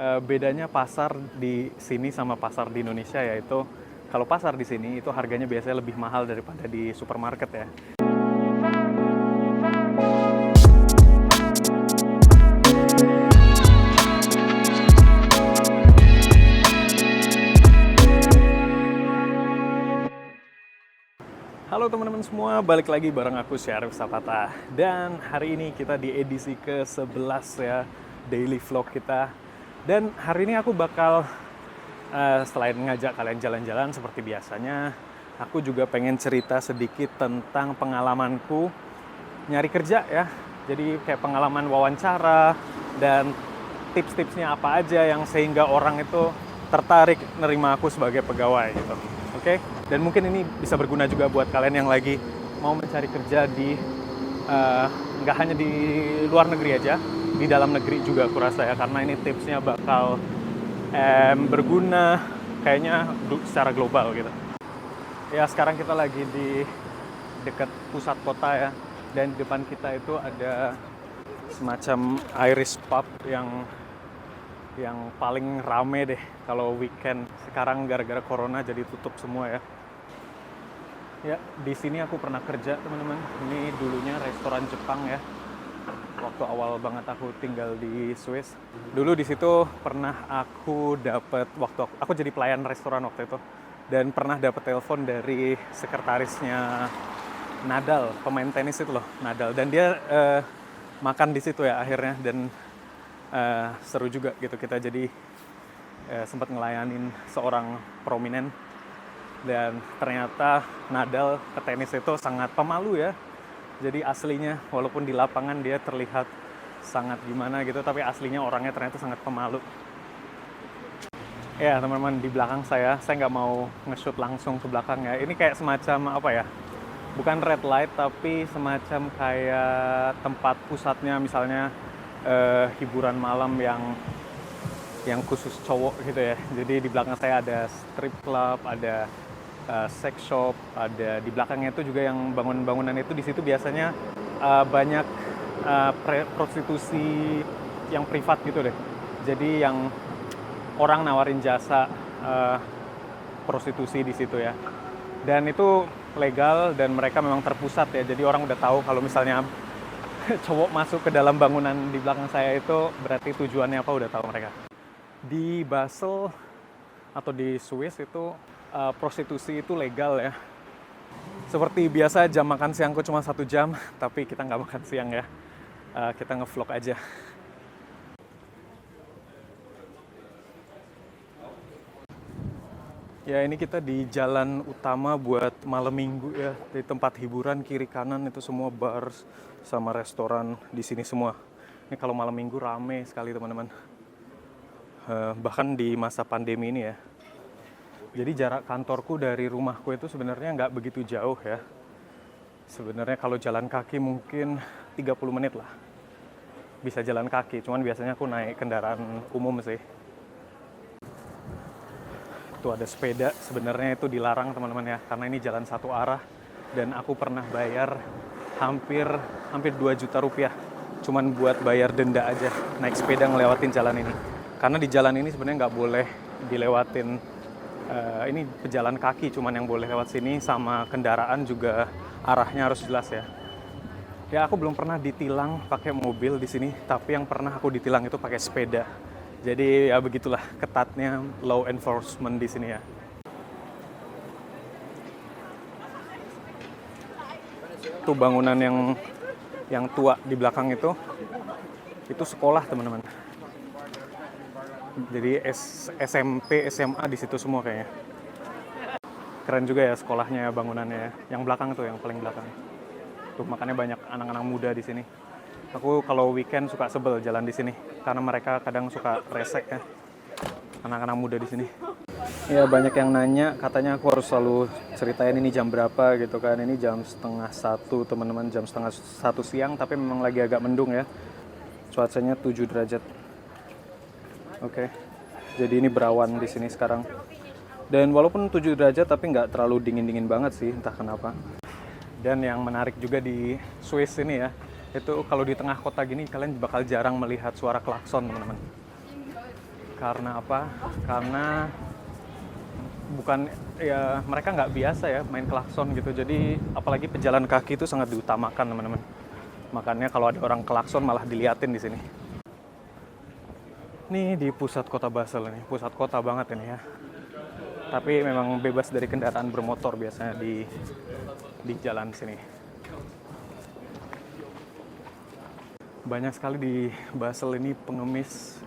Bedanya pasar di sini sama pasar di Indonesia yaitu kalau pasar di sini itu harganya biasanya lebih mahal daripada di supermarket ya. Halo teman-teman semua, balik lagi bareng aku Syarif Sapata. Dan hari ini kita di edisi ke-11 ya, daily vlog kita. Dan hari ini aku bakal, selain ngajak kalian jalan-jalan seperti biasanya, aku juga pengen cerita sedikit tentang pengalamanku nyari kerja ya. Jadi kayak pengalaman wawancara dan tips-tipsnya apa aja yang sehingga orang itu tertarik nerima aku sebagai pegawai gitu. Oke? Dan mungkin ini bisa berguna juga buat kalian yang lagi mau mencari kerja di nggak hanya di luar negeri aja, di dalam negeri juga aku rasa ya, karena ini tipsnya bakal berguna kayaknya secara global gitu. Ya sekarang kita lagi di dekat pusat kota ya, dan di depan kita itu ada semacam Irish pub yang paling rame deh kalau weekend. Sekarang gara-gara corona jadi tutup semua ya. Ya, di sini aku pernah kerja, teman-teman. Ini dulunya restoran Jepang ya. Waktu awal banget aku tinggal di Swiss. Dulu di situ pernah aku dapat aku jadi pelayan restoran waktu itu, dan pernah dapat telepon dari sekretarisnya Nadal, pemain tenis itu loh, Nadal. Dan dia makan di situ ya akhirnya, dan seru juga gitu, kita jadi sempat ngelayanin seorang prominent. Dan ternyata Nadal ke tenis itu sangat pemalu ya. Jadi aslinya walaupun di lapangan dia terlihat sangat gimana gitu, tapi aslinya orangnya ternyata sangat pemalu. Ya teman-teman, di belakang saya nggak mau nge-shoot langsung ke belakang ya. Ini kayak semacam apa ya, bukan red light tapi semacam kayak tempat pusatnya misalnya hiburan malam yang khusus cowok gitu ya. Jadi di belakang saya ada strip club, ada sex shop, ada di belakangnya itu juga yang bangunan-bangunan itu, di situ biasanya banyak prostitusi yang privat gitu deh. Jadi yang orang nawarin jasa prostitusi di situ ya. Dan itu legal dan mereka memang terpusat ya. Jadi orang udah tahu kalau misalnya cowok masuk ke dalam bangunan di belakang saya itu berarti tujuannya apa, udah tahu mereka. Di Basel atau di Swiss itu prostitusi itu legal ya. Seperti biasa jam makan siangku cuma 1 jam, tapi kita nggak makan siang ya. Kita nge-vlog aja. Ya ini kita di jalan utama buat malam minggu ya. Di tempat hiburan kiri kanan itu semua bar sama restoran di sini semua. Ini kalau malam minggu rame sekali teman-teman. Bahkan di masa pandemi ini ya. Jadi jarak kantorku dari rumahku itu sebenarnya nggak begitu jauh ya. Sebenarnya kalau jalan kaki mungkin 30 menit lah. Bisa jalan kaki, cuman biasanya aku naik kendaraan umum sih. Tuh ada sepeda, sebenarnya itu dilarang teman-teman ya, karena ini jalan satu arah. Dan aku pernah bayar hampir 2 juta rupiah. Cuman buat bayar denda aja, naik sepeda ngelewatin jalan ini. Karena di jalan ini sebenarnya nggak boleh dilewatin. Ini pejalan kaki cuman yang boleh lewat sini, sama kendaraan juga arahnya harus jelas ya. Ya aku belum pernah ditilang pakai mobil di sini, tapi yang pernah aku ditilang itu pakai sepeda. Jadi ya begitulah ketatnya law enforcement di sini ya. Tuh bangunan yang tua di belakang itu sekolah teman-teman. Jadi SMP, SMA di situ semua kayaknya. Keren juga ya sekolahnya, bangunannya. Yang belakang tuh, yang paling belakang. Tuh makanya banyak anak-anak muda di sini. Aku kalau weekend suka sebel jalan di sini karena mereka kadang suka resek ya. Anak-anak muda di sini. Ya banyak yang nanya, katanya aku harus selalu ceritain ini jam berapa gitu kan. Ini jam 12:30 teman-teman, jam 12:30 siang, tapi memang lagi agak mendung ya. Cuacanya 7 derajat. Oke, jadi ini berawan di sini sekarang. Dan walaupun 7 derajat tapi nggak terlalu dingin-dingin banget sih, entah kenapa. Dan yang menarik juga di Swiss ini ya, itu kalau di tengah kota gini kalian bakal jarang melihat suara klakson teman-teman. Karena apa? Karena bukan ya mereka nggak biasa ya main klakson gitu. Jadi apalagi pejalan kaki itu sangat diutamakan teman-teman. Makanya kalau ada orang klakson malah diliatin di sini. Nih di pusat kota Basel nih, pusat kota banget ini ya. Tapi memang bebas dari kendaraan bermotor biasanya di jalan sini. Banyak sekali di Basel ini pengemis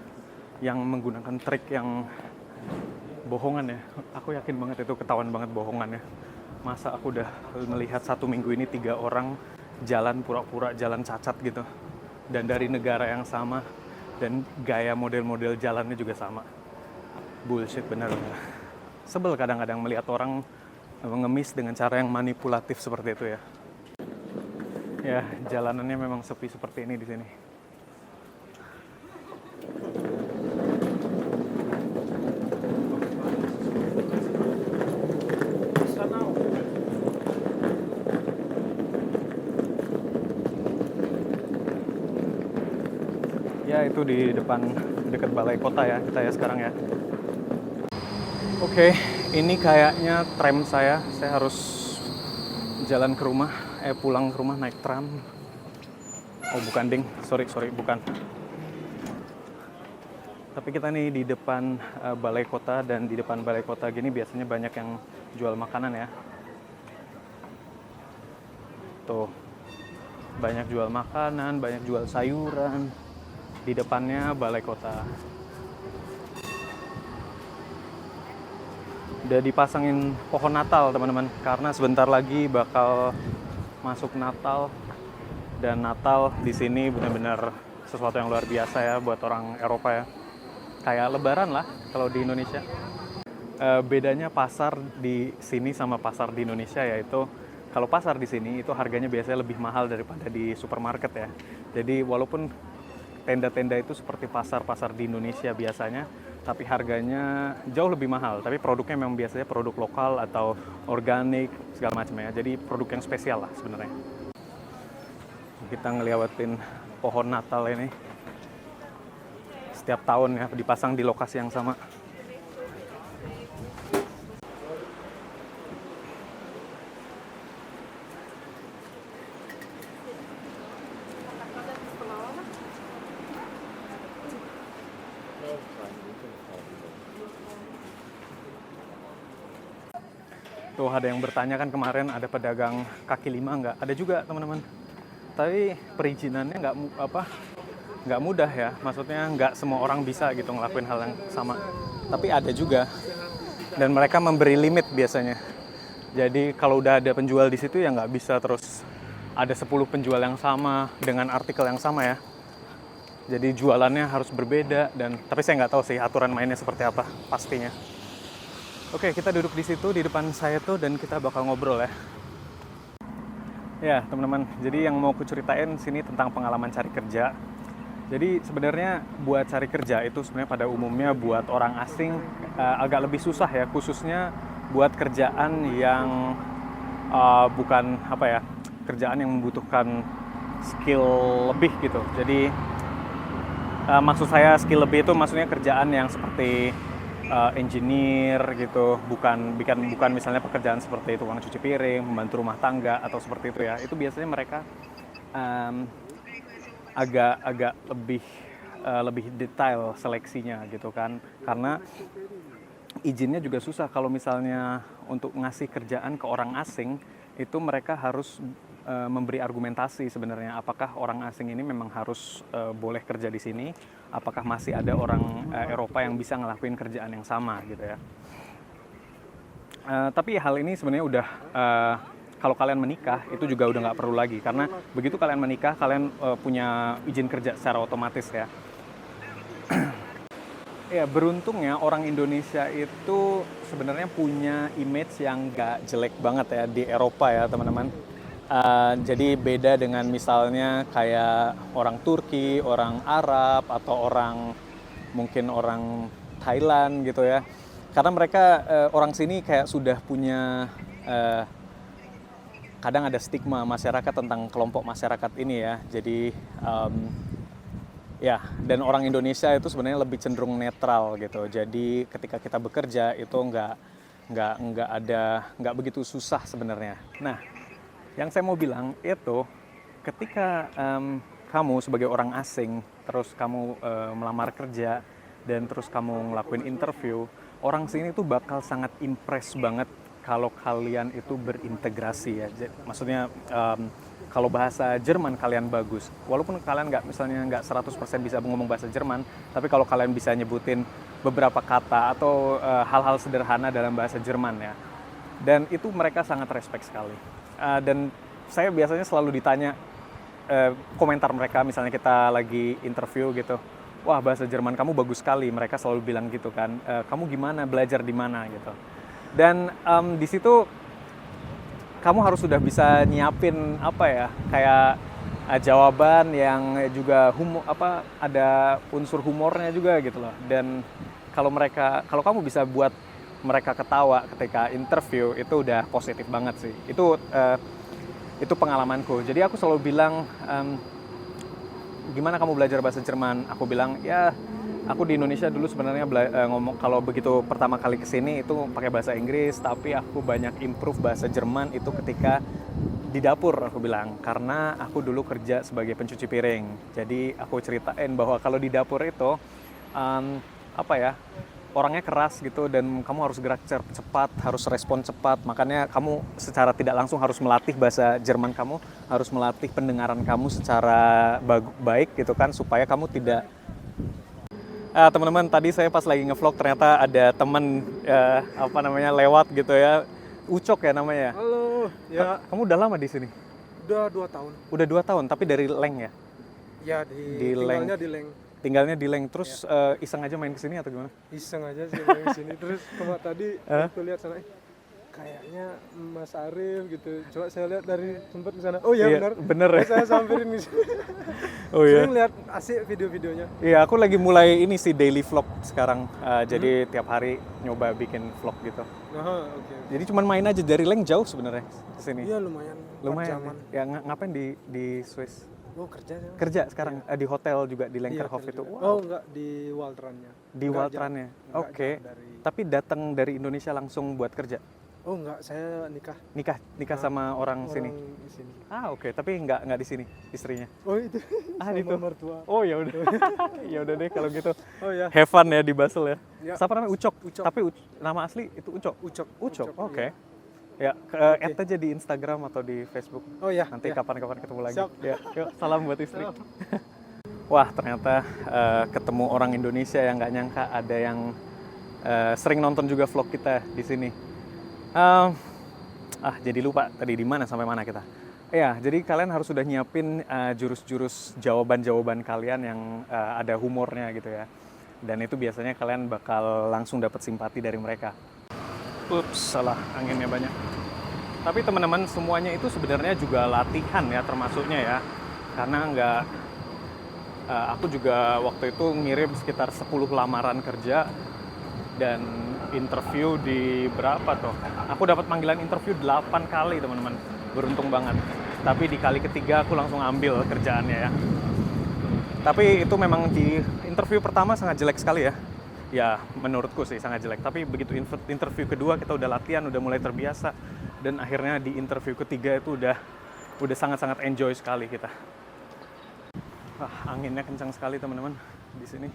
yang menggunakan trik yang bohongan ya. Aku yakin banget itu ketahuan banget bohongannya. Masa aku udah melihat 1 minggu ini 3 orang jalan pura-pura jalan cacat gitu. Dan dari negara yang sama. Dan gaya model-model jalannya juga sama. Bullshit bener-bener. Sebel kadang-kadang melihat orang mengemis dengan cara yang manipulatif seperti itu ya. Ya, jalanannya memang sepi seperti ini di sini. Ya, itu di depan dekat balai kota ya, kita ya sekarang ya. Oke, ini kayaknya tram saya. Saya harus jalan ke rumah, pulang ke rumah naik tram. Oh bukan ding, sorry bukan. Tapi kita nih di depan balai kota, dan di depan balai kota gini biasanya banyak yang jual makanan ya. Tuh, banyak jual makanan, banyak jual sayuran. Di depannya balai kota. Udah dipasangin pohon Natal teman-teman, karena sebentar lagi bakal masuk Natal. Dan Natal di sini benar-benar sesuatu yang luar biasa ya buat orang Eropa ya. Kayak Lebaran lah kalau di Indonesia. Bedanya pasar di sini sama pasar di Indonesia yaitu kalau pasar di sini itu harganya biasanya lebih mahal daripada di supermarket ya. Jadi walaupun tenda-tenda itu seperti pasar-pasar di Indonesia biasanya, tapi harganya jauh lebih mahal. Tapi produknya memang biasanya produk lokal atau organik segala macam ya. Jadi produk yang spesial lah sebenarnya. Kita ngelewatin pohon Natal ini setiap tahun ya, dipasang di lokasi yang sama. Tuh ada yang bertanya kan kemarin ada pedagang kaki lima nggak? Ada juga teman-teman. Tapi perizinannya nggak mudah ya. Maksudnya nggak semua orang bisa gitu ngelakuin hal yang sama. Tapi ada juga. Dan mereka memberi limit biasanya. Jadi kalau udah ada penjual di situ ya nggak bisa terus ada 10 penjual yang sama dengan artikel yang sama ya. Jadi jualannya harus berbeda, tapi saya nggak tahu sih aturan mainnya seperti apa pastinya. Oke, kita duduk di situ di depan saya tuh dan kita bakal ngobrol ya. Ya, teman-teman. Jadi yang mau aku ceritain sini tentang pengalaman cari kerja. Jadi sebenarnya buat cari kerja itu sebenarnya pada umumnya buat orang asing agak lebih susah ya, khususnya buat kerjaan yang bukan kerjaan yang membutuhkan skill lebih gitu. Jadi maksud saya skill lebih itu maksudnya kerjaan yang seperti engineer gitu, bukan misalnya pekerjaan seperti tukang cuci piring, membantu rumah tangga atau seperti itu ya. Itu biasanya mereka agak lebih detail seleksinya gitu kan, karena izinnya juga susah. Kalau misalnya untuk ngasih kerjaan ke orang asing itu mereka harus memberi argumentasi sebenarnya apakah orang asing ini memang harus boleh kerja di sini, apakah masih ada orang Eropa yang bisa ngelakuin kerjaan yang sama gitu ya. Tapi hal ini sebenarnya udah kalau kalian menikah itu juga udah nggak perlu lagi, karena begitu kalian menikah kalian punya izin kerja secara otomatis ya. Ya beruntungnya orang Indonesia itu sebenarnya punya image yang nggak jelek banget ya di Eropa ya teman-teman. Jadi beda dengan misalnya kayak orang Turki, orang Arab, atau mungkin orang Thailand gitu ya. Karena mereka orang sini kayak sudah punya kadang ada stigma masyarakat tentang kelompok masyarakat ini ya. Jadi Ya, dan orang Indonesia itu sebenarnya lebih cenderung netral gitu. Jadi ketika kita bekerja itu nggak begitu susah sebenarnya. Nah, yang saya mau bilang itu ketika kamu sebagai orang asing terus kamu melamar kerja dan terus kamu ngelakuin interview, orang sini tuh bakal sangat impress banget kalau kalian itu berintegrasi ya. Maksudnya kalau bahasa Jerman kalian bagus, walaupun kalian nggak 100% bisa ngomong bahasa Jerman, tapi kalau kalian bisa nyebutin beberapa kata atau hal-hal sederhana dalam bahasa Jerman ya, dan itu mereka sangat respect sekali. Dan saya biasanya selalu ditanya komentar mereka, misalnya kita lagi interview gitu, wah bahasa Jerman kamu bagus sekali, mereka selalu bilang gitu kan, kamu gimana, belajar di mana gitu. Dan di situ kamu harus sudah bisa nyiapin apa ya, kayak jawaban yang juga ada unsur humornya juga gitu loh. Dan kalau kamu bisa buat mereka ketawa ketika interview, itu udah positif banget sih. Itu pengalamanku. Jadi aku selalu bilang, gimana kamu belajar bahasa Jerman? Aku bilang, ya aku di Indonesia dulu sebenarnya ngomong, kalau begitu pertama kali kesini itu pakai bahasa Inggris, tapi aku banyak improve bahasa Jerman itu ketika di dapur, aku bilang, karena aku dulu kerja sebagai pencuci piring. Jadi aku ceritain bahwa kalau di dapur itu orangnya keras gitu, dan kamu harus gerak cepat, harus respon cepat. Makanya kamu secara tidak langsung harus melatih bahasa Jerman kamu, harus melatih pendengaran kamu secara baik gitu kan, supaya kamu tidak teman-teman, tadi saya pas lagi ngevlog ternyata ada teman lewat gitu ya. Ucok ya namanya. Halo, ya. Kamu udah lama di sini? Udah 2 tahun. Udah 2 tahun, tapi dari Leng ya? Ya, tinggalnya di Leng. Tinggalnya di Leng, terus iseng aja main kesini atau gimana? Iseng aja sih main kesini. Terus tadi aku lihat sana, kayaknya Mas Arif gitu. Coba saya lihat dari tempat ke sana. Oh ya, iya, bener ya. Saya samperin di sini. Oh iya. Sering lihat asik video-videonya. Iya, aku lagi mulai ini sih daily vlog sekarang. Jadi tiap hari nyoba bikin vlog gitu. Oke. Jadi cuman main aja, dari Leng jauh sebenarnya ke sini. Iya, lumayan. Lumayan. Ya, ngapain di Swiss? Oh, kerja ya. Kerja sekarang di hotel juga di Lenkerhof itu. Wow. Oh, enggak, di Waltrannya. Di Waltrannya. Oke. Tapi datang dari Indonesia langsung buat kerja. Oh, enggak, saya Nikah sama orang sini. Di sini. Oke. Tapi enggak di sini istrinya. Oh, itu. Di itu mertua. Oh, ya udah. Ya udah deh kalau gitu. Oh ya. Have fun ya di Basel ya. Siapa namanya? Ucok. Tapi nama asli itu Ucok. Ucok. Oke. Ya, add aja di Instagram atau di Facebook. Oh ya. Nanti kapan-kapan ketemu lagi. Siap. Ya, yuk, salam buat istri. Wah, ternyata ketemu orang Indonesia yang nggak nyangka ada yang sering nonton juga vlog kita di sini. Jadi lupa tadi di mana sampai mana kita. Ya, jadi kalian harus sudah nyiapin jurus-jurus jawaban-jawaban kalian yang ada humornya gitu ya. Dan itu biasanya kalian bakal langsung dapat simpati dari mereka. Ups, salah, anginnya banyak. Tapi teman-teman, semuanya itu sebenarnya juga latihan ya, termasuknya ya. Karena aku juga waktu itu ngirim sekitar 10 lamaran kerja dan interview di berapa tuh? Aku dapat panggilan interview 8 kali, teman-teman. Beruntung banget. Tapi di kali ketiga aku langsung ambil kerjaannya ya. Tapi itu memang di interview pertama sangat jelek sekali ya. Ya, menurutku sih sangat jelek. Tapi begitu interview kedua kita udah latihan, udah mulai terbiasa, dan akhirnya di interview ketiga itu udah sangat-sangat enjoy sekali kita. Anginnya kencang sekali teman-teman di sini.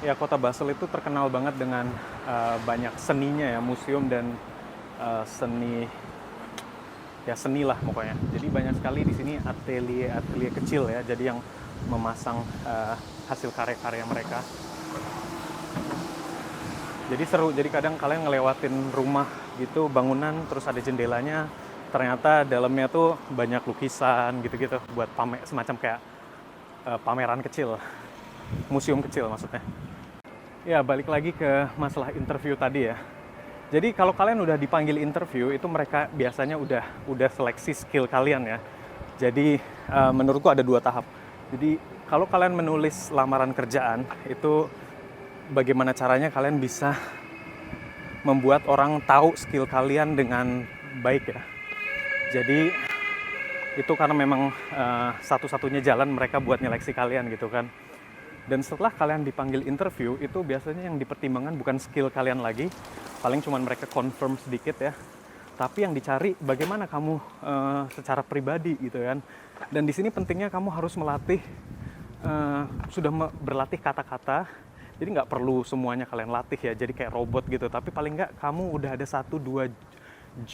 Ya, kota Basel itu terkenal banget dengan banyak seninya ya, museum dan seni lah pokoknya. Jadi banyak sekali di sini atelier kecil ya, jadi yang memasang hasil karya-karya mereka. Jadi seru, jadi kadang kalian ngelewatin rumah gitu, bangunan, terus ada jendelanya, ternyata dalamnya tuh banyak lukisan gitu-gitu buat semacam kayak pameran kecil, museum kecil maksudnya. Ya, balik lagi ke masalah interview tadi ya. Jadi kalau kalian udah dipanggil interview, itu mereka biasanya udah seleksi skill kalian ya. Jadi menurutku ada 2 tahap. Jadi kalau kalian menulis lamaran kerjaan, itu bagaimana caranya kalian bisa membuat orang tahu skill kalian dengan baik ya. Jadi Itu karena memang satu-satunya jalan mereka buat nyeleksi kalian gitu kan. Dan setelah kalian dipanggil interview, itu biasanya yang dipertimbangkan bukan skill kalian lagi, paling cuma mereka confirm sedikit ya. Tapi yang dicari bagaimana kamu secara pribadi gitu kan. Dan di sini pentingnya kamu harus melatih, sudah berlatih kata-kata. Jadi nggak perlu semuanya kalian latih ya, jadi kayak robot gitu. Tapi paling nggak kamu udah ada 1-2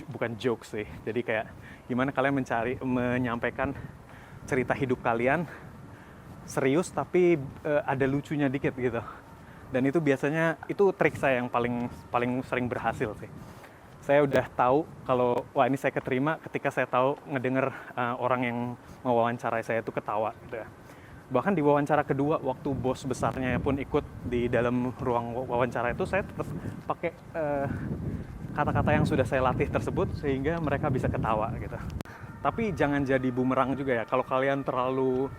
bukan jokes sih. Jadi kayak gimana kalian menyampaikan cerita hidup kalian serius tapi ada lucunya dikit gitu. Dan itu biasanya itu trik saya yang paling sering berhasil sih. Saya udah tahu kalau wah ini saya keterima ketika saya tahu ngedenger orang yang mewawancarai saya itu ketawa gitu ya. Bahkan di wawancara kedua waktu bos besarnya pun ikut di dalam ruang wawancara itu, saya tetap pakai kata-kata yang sudah saya latih tersebut sehingga mereka bisa ketawa gitu. Tapi jangan jadi bumerang juga ya. Kalau kalian terlalu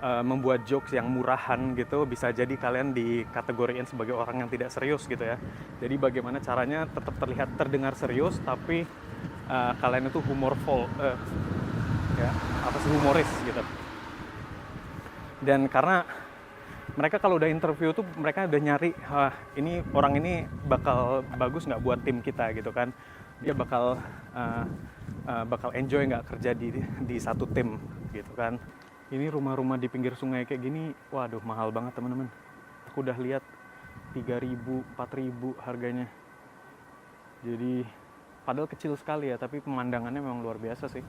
membuat jokes yang murahan gitu, bisa jadi kalian dikategorikan sebagai orang yang tidak serius gitu ya. Jadi bagaimana caranya tetap terlihat terdengar serius tapi kalian itu ya, humoris gitu. Dan karena mereka kalau udah interview tuh mereka udah nyari ini orang ini bakal bagus nggak buat tim kita gitu kan. Dia bakal enjoy nggak kerja di satu tim gitu kan. Ini rumah-rumah di pinggir sungai kayak gini, waduh mahal banget teman-teman. Aku udah lihat 3.000, 4.000 harganya. Jadi padahal kecil sekali ya, tapi pemandangannya memang luar biasa sih.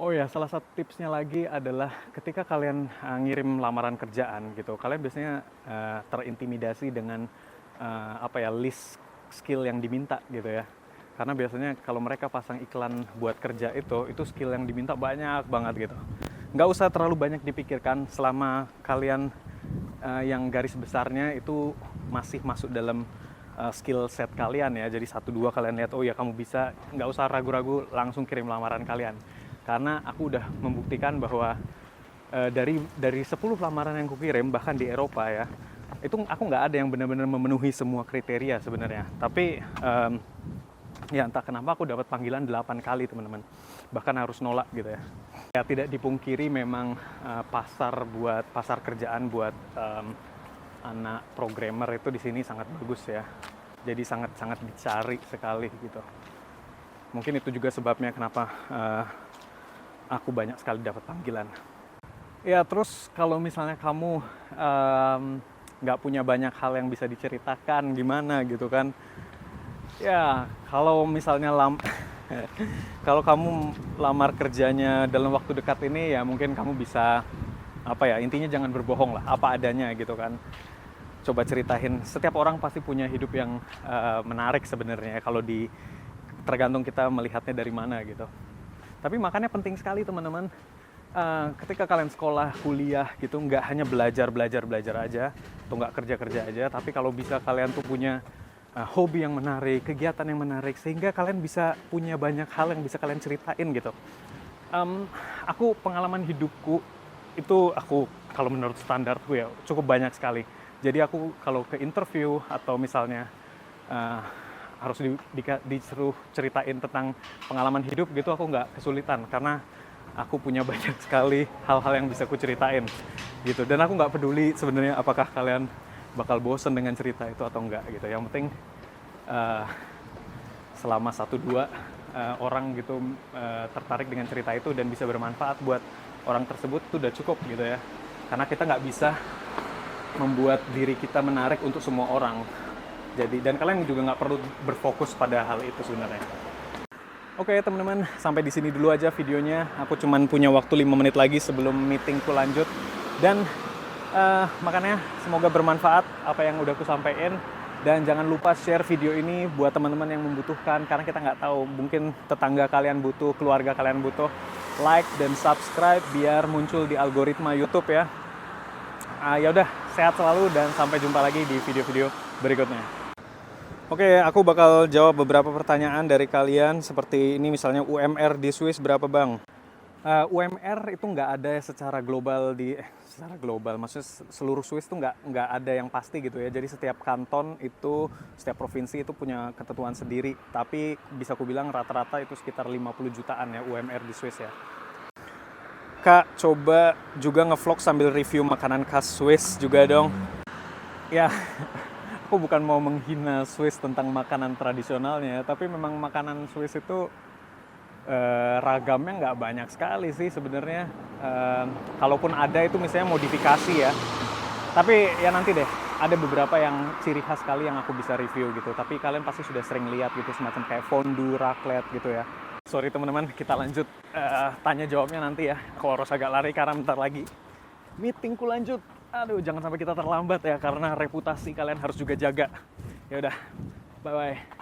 Oh ya, salah satu tipsnya lagi adalah ketika kalian ngirim lamaran kerjaan gitu, kalian biasanya terintimidasi dengan list skill yang diminta gitu ya. Karena biasanya kalau mereka pasang iklan buat kerja itu skill yang diminta banyak banget gitu. Nggak usah terlalu banyak dipikirkan selama kalian yang garis besarnya itu masih masuk dalam skill set kalian ya. Jadi 1-2 kalian lihat, oh ya kamu bisa, nggak usah ragu-ragu langsung kirim lamaran kalian. Karena aku udah membuktikan bahwa dari 10 lamaran yang kukirim bahkan di Eropa ya, itu aku nggak ada yang benar-benar memenuhi semua kriteria sebenarnya. Tapi ya entah kenapa aku dapat panggilan 8 kali teman-teman, bahkan harus nolak gitu ya. Ya tidak dipungkiri memang pasar kerjaan buat anak programmer itu di sini sangat bagus ya. Jadi sangat dicari sekali gitu. Mungkin itu juga sebabnya kenapa aku banyak sekali dapat panggilan. Ya terus kalau misalnya kamu nggak punya banyak hal yang bisa diceritakan gimana gitu kan. Ya kalau misalnya kalau kamu lamar kerjanya dalam waktu dekat ini ya mungkin kamu bisa intinya jangan berbohong lah, apa adanya gitu kan. Coba ceritain, setiap orang pasti punya hidup yang menarik sebenarnya kalau tergantung kita melihatnya dari mana gitu. Tapi makanya penting sekali teman-teman, ketika kalian sekolah, kuliah gitu, nggak hanya belajar aja atau nggak kerja aja, tapi kalau bisa kalian tuh punya hobi yang menarik, kegiatan yang menarik, sehingga kalian bisa punya banyak hal yang bisa kalian ceritain gitu. Aku pengalaman hidupku itu kalau menurut standarku ya cukup banyak sekali. Jadi aku kalau ke interview atau misalnya harus disuruh ceritain tentang pengalaman hidup gitu, aku nggak kesulitan karena aku punya banyak sekali hal-hal yang bisa aku ceritain gitu. Dan aku nggak peduli sebenarnya apakah kalian bakal bosen dengan cerita itu atau enggak gitu. Yang penting selama 1-2 orang gitu tertarik dengan cerita itu dan bisa bermanfaat buat orang tersebut itu udah cukup gitu ya. Karena kita nggak bisa membuat diri kita menarik untuk semua orang. Jadi dan kalian juga nggak perlu berfokus pada hal itu sebenarnya. Oke teman-teman, sampai di sini dulu aja videonya. Aku cuman punya waktu 5 menit lagi sebelum meetingku lanjut. Dan makanya semoga bermanfaat apa yang udah aku sampaikan. Dan jangan lupa share video ini buat teman-teman yang membutuhkan. Karena kita nggak tahu, mungkin tetangga kalian butuh, keluarga kalian butuh. Like dan subscribe biar muncul di algoritma YouTube ya. Ya udah, sehat selalu dan sampai jumpa lagi di video-video berikutnya. Oke, aku bakal jawab beberapa pertanyaan dari kalian seperti ini, misalnya UMR di Swiss berapa bang? UMR itu nggak ada secara global secara global, maksudnya seluruh Swiss itu nggak ada yang pasti gitu ya. Jadi setiap kanton itu, setiap provinsi itu punya ketentuan sendiri. Tapi bisa aku bilang rata-rata itu sekitar 50 jutaan ya UMR di Swiss ya. Kak, coba juga ngevlog sambil review makanan khas Swiss juga dong. Ya, aku bukan mau menghina Swiss tentang makanan tradisionalnya, tapi memang makanan Swiss itu ragamnya nggak banyak sekali sih sebenarnya. Kalaupun ada itu misalnya modifikasi ya. Tapi ya nanti deh, ada beberapa yang ciri khas sekali yang aku bisa review gitu. Tapi kalian pasti sudah sering lihat gitu, semacam kayak fondue, raclette gitu ya. Sorry teman-teman, kita lanjut tanya jawabnya nanti ya. Aku harus agak lari karena bentar lagi meetingku lanjut. Aduh, jangan sampai kita terlambat ya, karena reputasi kalian harus juga jaga. Ya udah, bye-bye.